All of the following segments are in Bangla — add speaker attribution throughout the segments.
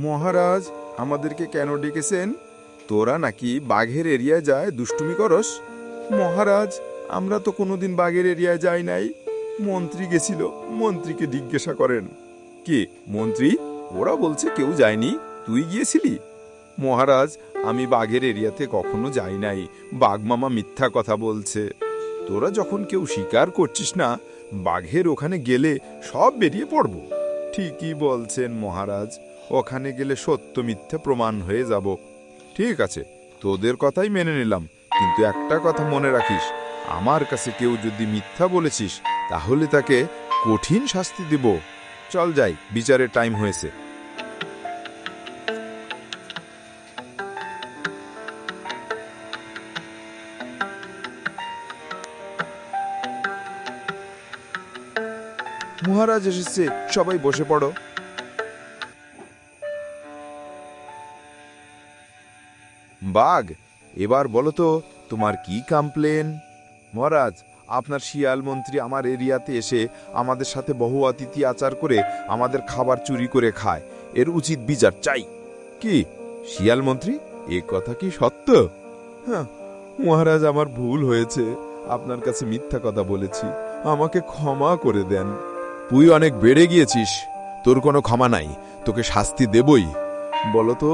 Speaker 1: মহারাজ আমাদেরকে কেন ডেকেছেন? তোরা নাকি বাঘের এরিয়ায় যায় দুষ্টুমি করস? মহারাজ আমরা তো কোনোদিন বাঘের এরিয়ায় যাই নাই। মন্ত্রী গেছিল, মন্ত্রীকে জিজ্ঞাসা করেন। কে মন্ত্রী? ওরা বলছে কেউ যায়নি, তুই গিয়েছিলি? মহারাজ আমি বাঘের এরিয়াতে কখনো যাই নাই, বাঘ মামা মিথ্যা কথা বলছে। তোরা যখন কেউ স্বীকার করছিস না, বাঘের ওখানে গেলে সব বেরিয়ে পড়ব। ঠিকই বলছেন মহারাজ, ওখানে গেলে সত্য মিথ্যা প্রমাণ হয়ে যাব। ঠিক আছে, তোদের কথাই মেনে নিলাম, কিন্তু একটা কথা মনে রাখিস, আমার কাছে কেউ যদি মিথ্যা বলেছিস তাহলে তাকে কঠিন শাস্তি দেব। চল যাই, বিচারের টাইম হয়েছে। মহারাজ এসেছে, সবাই বসে পড়ো। বাঘ, এবার বলো তো তোমার কি কমপ্লেন? মহারাজ, আপনার শিয়াল মন্ত্রী আমার এরিয়াতে এসে আমাদের সাথে বহু অতিথি আচার করে আমাদের খাবার চুরি করে খায়, এর উচিত বিচার চাই। কি শিয়াল মন্ত্রী, এ কথা কি সত্য? হ্যাঁ মহারাজ, আমার ভুল হয়েছে, আপনার কাছে মিথ্যা কথা বলেছি, আমাকে ক্ষমা করে দেন। তুই অনেক বেড়ে গিয়েছিস, তোর কোনো ক্ষমা নাই, তোকে শাস্তি দেবই। বলতো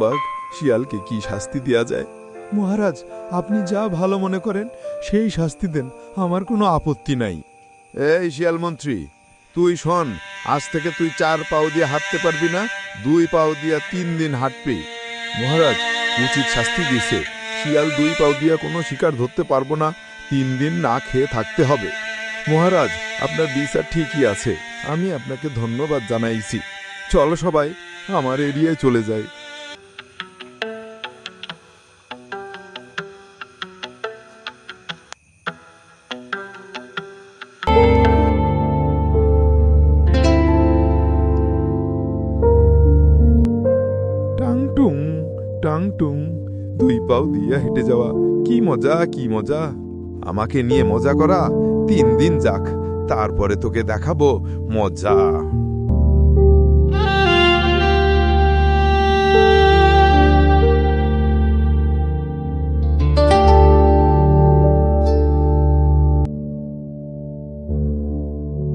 Speaker 1: বাঘ, শিয়ালকে কি শাস্তি দেয়া যায়? মহারাজ আপনি যা ভালো মনে করেন সেই শাস্তি দেন, আমার কোনো আপত্তি নাই। এই শিয়াল মন্ত্রী, তুই শোন, আজ থেকে তুই 4 পাও দিয়ে হাঁটতে পারবি না, 2 পাও দিয়ে 3 দিন হাঁটবি। মহারাজ উচিত শাস্তি দিয়েছে, শিয়াল 2 পাও দিয়ে কোনো শিকার ধরতে পারবো না, 3 দিন না খেয়ে থাকতে হবে। মহারাজ আপনার বিচার ঠিকই আছে, আমি আপনাকে ধন্যবাদ জানাইছি। চলো সবাই আমার এরিয়ায় চলে যাই। টাংটুং টাংটুং, 2 পাও দিয়ে হেঁটে যাওয়া, কি মজা কি মজা। আমাকে নিয়ে মজা করা 3 দিন যাক, তারপরে তোকে দেখাবো মজা।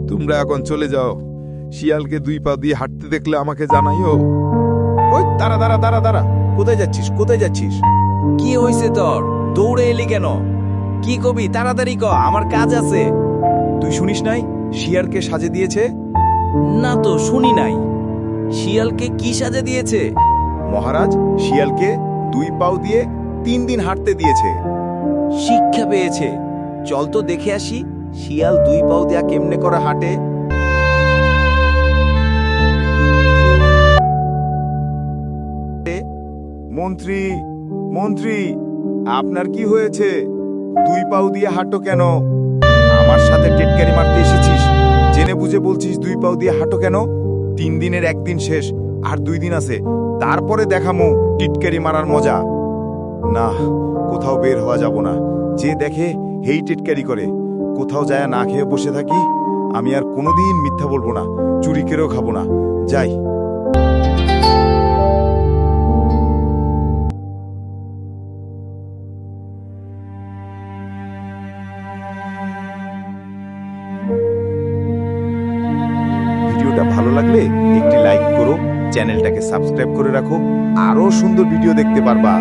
Speaker 1: তোমরা এখন চলে যাও, শিয়ালকে 2 পা দিয়ে হাঁটতে দেখলে আমাকে জানাইও।
Speaker 2: ওই দাঁড়া দাঁড়া দাঁড়া দাঁড়া, কোথায় যাচ্ছিস কোথায় যাচ্ছিস?
Speaker 3: কি হয়েছে তোর? দৌড়ে এলি কেন? কি কবি তাড়াতাড়ি ক, আমার কাজ আছে।
Speaker 2: তুই শুনিস নাই শিয়ালকে সাজে দিয়েছে?
Speaker 3: না তো শুনি নাই। শিয়ালকে কি সাজা দিয়েছে?
Speaker 2: মহারাজ শিয়ালকে 2 পাও দিয়ে 3 দিন হাঁটতে দিয়েছে।
Speaker 3: শিক্ষা পেয়েছে। চল তো দেখে আসি শিয়াল 2 পাও দেয়া কেমনে করে হাঁটে।
Speaker 2: মন্ত্রী মন্ত্রী, আপনার কি হয়েছে? 2 পাও দিয়ে হাঁটো কেন? আমার সাথে টেটকারি মারতে এসেছিস, জেনে বুঝে বলছিস 2 পাও দিয়ে হাঁটো কেন? 3 দিনের 1 দিন শেষ, আর 2 দিন আছে, তারপরে দেখামু টিটকারি মারার মজা। না, কোথাও বের হওয়া যাব না, যে দেখে হেই টিটকারি করে। কোথাও যায় না খেয়ে বসে থাকি, আমি আর কোনোদিন মিথ্যা বলবো না, চুরি করেও খাবো না, যাই। ভিডিওটা ভালো লাগলে একটি লাইক করো, চ্যানেলটাকে সাবস্ক্রাইব করে রাখো, আরো সুন্দর ভিডিও দেখতে পারবা।